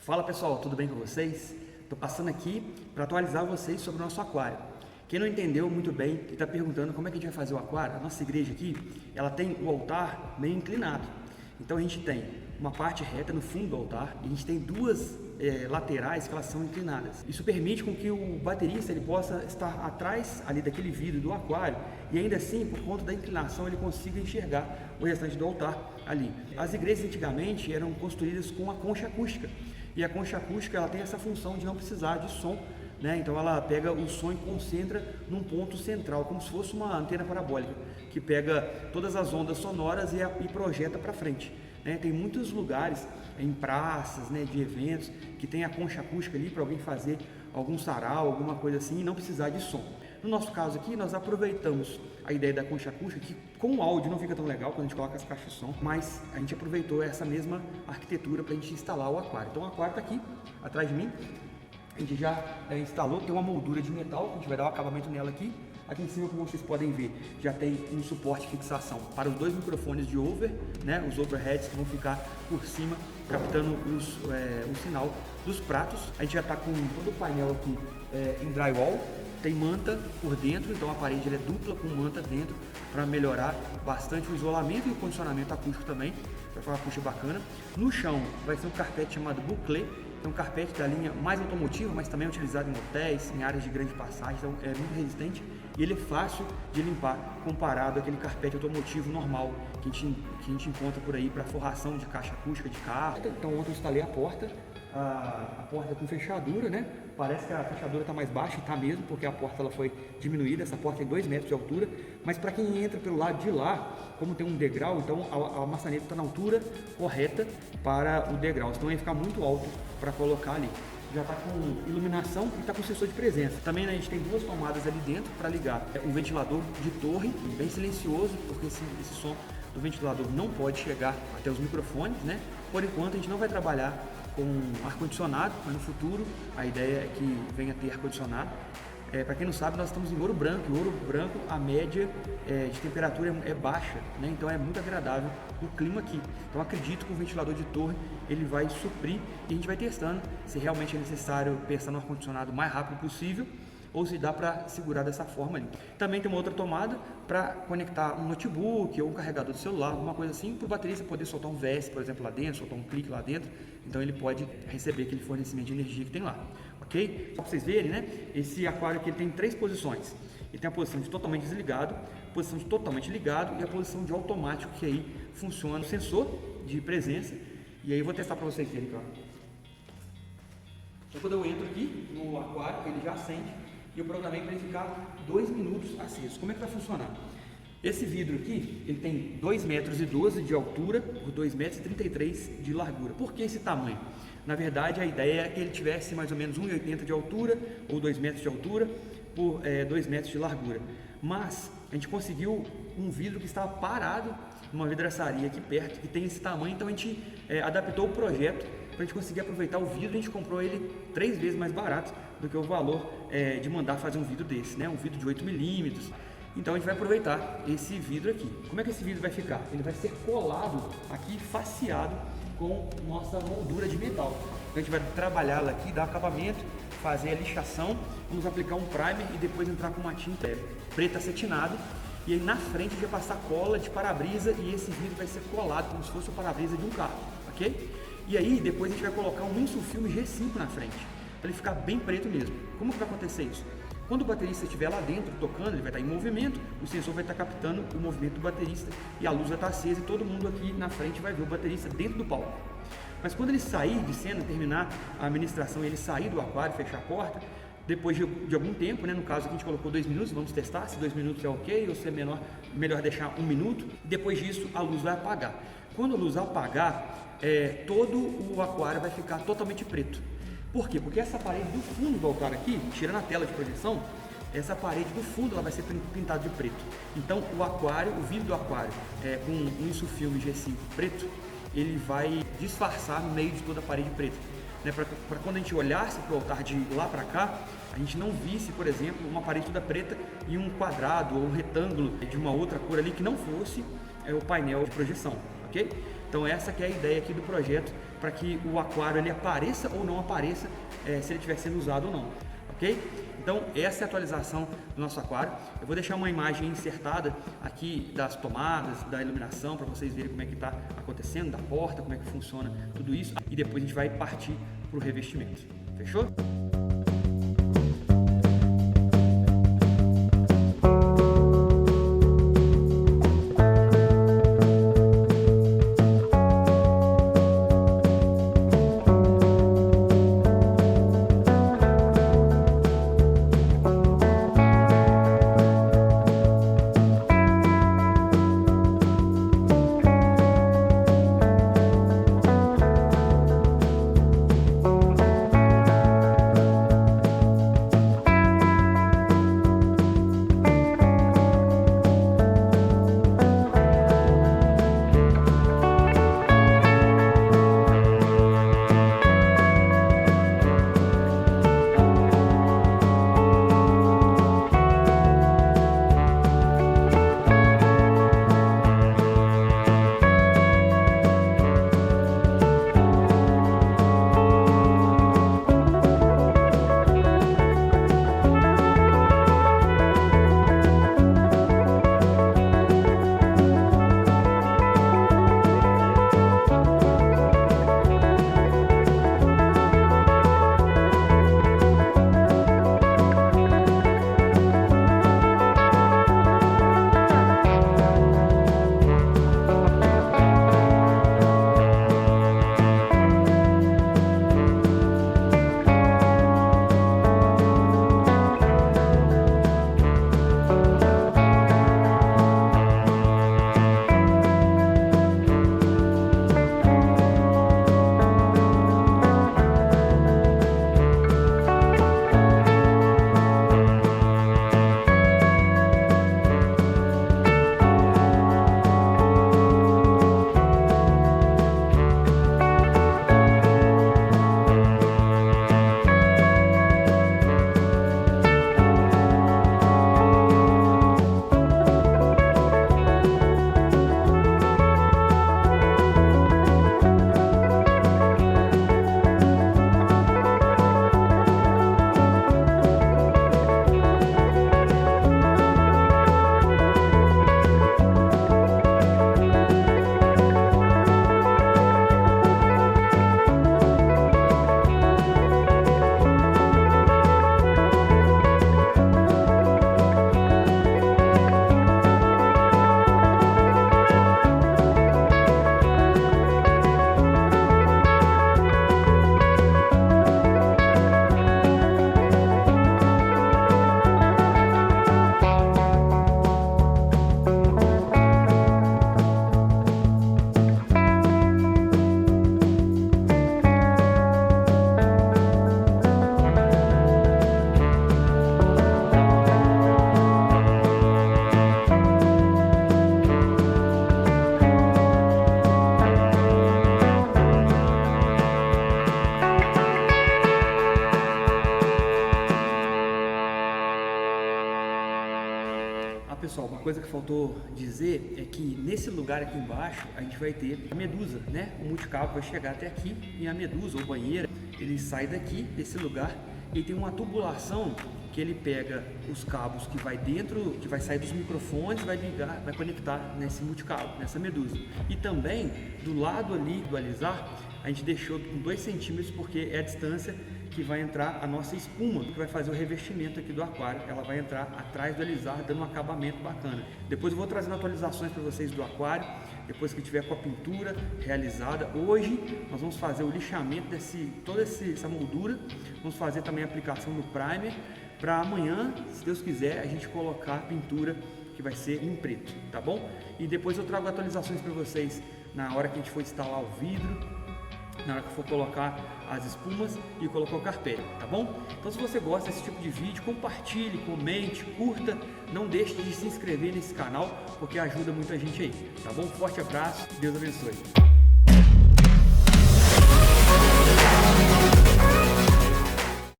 Fala pessoal, tudo bem com vocês? Estou passando aqui para atualizar vocês sobre o nosso aquário. Quem não entendeu muito bem, que está perguntando como é que a gente vai fazer o aquário, a nossa igreja aqui, ela tem o altar meio inclinado. Então a gente tem uma parte reta no fundo do altar e a gente tem duas laterais que elas são inclinadas. Isso permite com que o baterista ele possa estar atrás ali daquele vidro do aquário e ainda assim, por conta da inclinação, ele consiga enxergar o restante do altar ali. As igrejas antigamente eram construídas com a concha acústica. E a concha acústica ela tem essa função de não precisar de som, né? Então ela pega o som e concentra num ponto central, como se fosse uma antena parabólica, que pega todas as ondas sonoras e projeta para frente, né? Tem muitos lugares, em praças, né, de eventos, que tem a concha acústica ali para alguém fazer algum sarau, alguma coisa assim, e não precisar de som. No nosso caso aqui, nós aproveitamos a ideia da concha acústica, que com o áudio não fica tão legal quando a gente coloca as caixas de som, mas a gente aproveitou essa mesma arquitetura para a gente instalar o aquário. Então o aquário está aqui, atrás de mim, a gente já instalou, tem uma moldura de metal, a gente vai dar o acabamento nela aqui. Aqui em cima, como vocês podem ver, já tem um suporte de fixação para os dois microfones de over, né, os overheads que vão ficar por cima, captando o sinal dos pratos. A gente já está com todo o painel aqui em drywall. Tem manta por dentro, então a parede é dupla com manta dentro para melhorar bastante o isolamento e o condicionamento acústico também, vai ficar uma acústica bacana. No chão vai ser um carpete chamado Bouclé, é um carpete da linha mais automotiva, mas também é utilizado em hotéis, em áreas de grande passagem, então é muito resistente e ele é fácil de limpar comparado àquele carpete automotivo normal que a gente encontra por aí para forração de caixa acústica de carro. Então ontem eu instalei a porta com fechadura, né? Parece que a fechadura está mais baixa, e está mesmo, porque a porta ela foi diminuída. Essa porta tem 2 metros de altura, mas para quem entra pelo lado de lá, como tem um degrau, então a maçaneta está na altura correta para o degrau, então vai ficar muito alto para colocar ali. Já está com iluminação e está com sensor de presença. Também, né, a gente tem 2 tomadas ali dentro para ligar um ventilador de torre, bem silencioso, porque esse som do ventilador não pode chegar até os microfones, né? Por enquanto a gente não vai trabalhar com ar-condicionado, mas no futuro a ideia é que venha a ter ar-condicionado. Para quem não sabe, nós estamos em Ouro Branco, e Ouro Branco a média de temperatura é baixa, né? Então é muito agradável o clima aqui. Então acredito que o ventilador de torre ele vai suprir e a gente vai testando se realmente é necessário pensar no ar-condicionado o mais rápido possível ou se dá para segurar dessa forma ali. Também tem uma outra tomada para conectar um notebook ou um carregador de celular, alguma coisa assim, para o baterista poder soltar um VS, por exemplo, lá dentro, soltar um clique lá dentro, então ele pode receber aquele fornecimento de energia que tem lá, ok? Só para vocês verem, né? Esse aquário aqui ele tem 3 posições. Ele tem a posição de totalmente desligado, a posição de totalmente ligado e a posição de automático, que aí funciona o sensor de presença. E aí eu vou testar para vocês verem, claro. Então quando eu entro aqui no aquário, ele já acende. E eu programei para ele ficar 2 minutos aceso. Como é que vai funcionar? Esse vidro aqui, ele tem 2,12 metros de altura por 2,33 metros de largura. Por que esse tamanho? Na verdade, a ideia é que ele tivesse mais ou menos 1,80 metros de altura ou 2 metros de altura por 2 metros de largura. Mas a gente conseguiu um vidro que estava parado numa vidraçaria aqui perto, que tem esse tamanho, então a gente adaptou o projeto para a gente conseguir aproveitar o vidro. A gente comprou ele 3 vezes mais barato do que o valor de mandar fazer um vidro desse, né? Um vidro de 8 milímetros. Então a gente vai aproveitar esse vidro aqui. Como é que esse vidro vai ficar? Ele vai ser colado aqui, faceado com nossa moldura de metal. Então a gente vai trabalhá-la aqui, dar acabamento, fazer a lixação, vamos aplicar um primer e depois entrar com uma tinta preta acetinado. E aí na frente a gente vai passar cola de para-brisa e esse vidro vai ser colado como se fosse o para-brisa de um carro, ok? E aí depois a gente vai colocar um insufilme G5 na frente, para ele ficar bem preto mesmo. Como que vai acontecer isso? Quando o baterista estiver lá dentro tocando, ele vai estar em movimento, o sensor vai estar captando o movimento do baterista e a luz vai estar acesa e todo mundo aqui na frente vai ver o baterista dentro do palco. Mas quando ele sair de cena, terminar a administração e ele sair do aquário, fechar a porta, depois de algum tempo, né, no caso aqui a gente colocou 2 minutos, vamos testar se 2 minutos é ok ou se é melhor deixar 1 minuto. Depois disso a luz vai apagar. Quando a luz apagar, todo o aquário vai ficar totalmente preto. Por quê? Porque essa parede do fundo do altar aqui, tirando a tela de projeção, essa parede do fundo ela vai ser pintada de preto. Então o aquário, o vidro do aquário com um insufilme G5 preto, ele vai disfarçar no meio de toda a parede preta, né? Para quando a gente olhasse para o altar de lá para cá, a gente não visse, por exemplo, uma parede toda preta e um quadrado ou um retângulo de uma outra cor ali que não fosse o painel de projeção, ok? Então essa que é a ideia aqui do projeto, para que o aquário ele apareça ou não apareça, se ele estiver sendo usado ou não, ok? Então essa é a atualização do nosso aquário. Eu vou deixar uma imagem insertada aqui das tomadas, da iluminação, para vocês verem como é que está acontecendo, da porta, como é que funciona tudo isso, e depois a gente vai partir para o revestimento. Fechou? Pessoal, uma coisa que faltou dizer é que nesse lugar aqui embaixo a gente vai ter a medusa, né? O multicabo vai chegar até aqui e a medusa ou banheira, ele sai daqui desse lugar e tem uma tubulação que ele pega os cabos que vai dentro, que vai sair dos microfones, vai ligar, vai conectar nesse multicabo, nessa medusa. E também do lado ali do alisar, a gente deixou com 2 centímetros porque é a distância que vai entrar a nossa espuma, que vai fazer o revestimento aqui do aquário. Ela vai entrar atrás do alisar, dando um acabamento bacana. Depois eu vou trazendo atualizações para vocês do aquário, depois que tiver com a pintura realizada. Hoje nós vamos fazer o lixamento toda essa moldura, vamos fazer também a aplicação do primer, para amanhã, se Deus quiser, a gente colocar a pintura que vai ser em preto, tá bom? E depois eu trago atualizações para vocês na hora que a gente for instalar o vidro, na hora que for colocar as espumas e colocar o carpete, tá bom? Então se você gosta desse tipo de vídeo, compartilhe, comente, curta, não deixe de se inscrever nesse canal, porque ajuda muita gente aí, tá bom? Forte abraço, Deus abençoe.